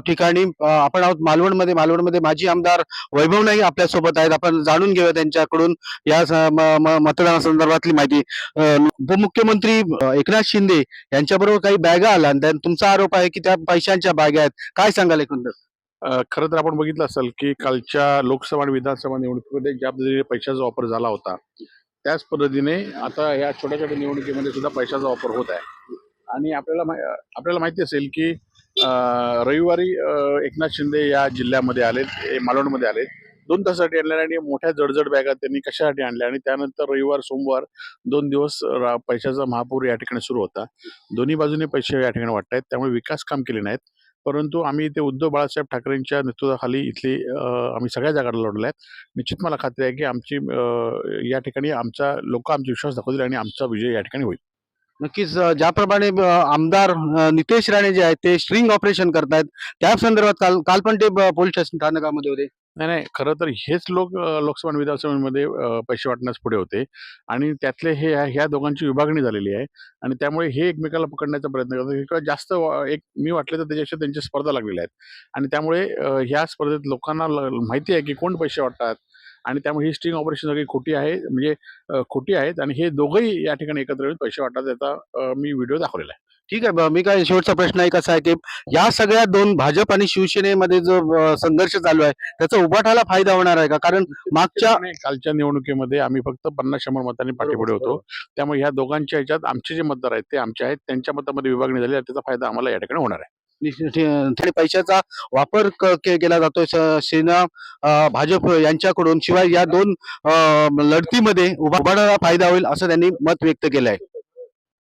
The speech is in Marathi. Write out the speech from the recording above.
ठिकाणी आपण आहोत मालवणमध्ये माजी आमदार वैभव नाईक आपल्या सोबत आहेत. आपण जाणून घेऊया त्यांच्याकडून या मतदानासंदर्भातली माहिती. उपमुख्यमंत्री एकनाथ शिंदे यांच्याबरोबर काही बॅगा आला आणि तुमचा आरोप आहे की त्या पैशांच्या बॅगा आहेत. काय सांगाल एकंदर? खरं तर आपण बघितलं असेल की कालच्या लोकसभा आणि विधानसभा निवडणुकीमध्ये ज्या पद्धतीने पैशाचा वापर झाला होता त्याच पद्धतीने आता या छोट्या छोट्या निवडणुकीमध्ये सुद्धा पैशाचा वापर होत आहे. आणि आपल्याला माहिती असेल की रविवारी एकनाथ शिंदे या जिल्ह्यामध्ये आले, मालवणमध्ये आले. 2 तासासाठी आणल्या आणि मोठ्या जडजड बॅगा त्यांनी कशासाठी आणल्या आणि त्यानंतर रविवार सोमवार 2 दिवस पैशाचा महापूर या ठिकाणी सुरू होता. दोन्ही बाजूने पैसे या ठिकाणी वाटत आहेत, त्यामुळे विकास काम केले नाहीत. परंतु आम्ही इथे उद्धव बाळासाहेब ठाकरेंच्या नेतृत्वाखाली इथली आम्ही सगळ्या जागा लढल्या आहेत. निश्चित मला खात्री आहे की आमची या ठिकाणी लोक आमचा विश्वास दाखवतील आणि आमचा विजय या ठिकाणी होईल. नक्कीच ज्याप्रमाणे आमदार नितेश राणे जे आहेत ते स्ट्रिंग ऑपरेशन करतायत, त्या संदर्भात काल पण ते पोलीस स्टेशन स्थानकामध्ये होते. नाही, खरं तर हेच लोक लोकसभा आणि विधानसभेमध्ये पैसे वाटण्यास पुढे होते आणि त्यातले ह्या दोघांची विभागणी झालेली आहे आणि त्यामुळे हे एकमेकाला पकडण्याचा प्रयत्न करतात किंवा जास्त एक मी वाटले तर त्याच्यापेक्षा त्यांची स्पर्धा लागलेल्या आहेत आणि त्यामुळे ह्या स्पर्धेत लोकांना माहिती आहे की कोण पैसे वाटतात आणि त्यामुळे ही स्टिंग ऑपरेशन सगळी खोटी आहे, म्हणजे खोटी आहेत आणि हे दोघंही या ठिकाणी एकत्र येऊन पैसे वाटतात याचा मी व्हिडिओ दाखवलेला आहे. ठीक आहे. मी काय शेवटचा प्रश्न एक असा आहे की या सगळ्या दोन भाजप आणि शिवसेनेमध्ये जो संघर्ष चालू आहे त्याचा उभाटाला फायदा होणार आहे का? कारण मागच्या कालच्या निवडणुकीमध्ये आम्ही फक्त 50-100 मतांनी पाठीपुढे होतो. त्यामुळे ह्या दोघांच्या ह्याच्यात आमचे जे मतदार आहेत ते आमचे आहेत, त्यांच्या मतामध्ये विभागणी झाली त्याचा फायदा आम्हाला या ठिकाणी होणार आहे. पैशाचा वापर केला जातोय सेना भाजप यांच्याकडून. शिवाय या दोन लढतीमध्ये उभाटाला फायदा होईल असं त्यांनी मत व्यक्त केलं आहे.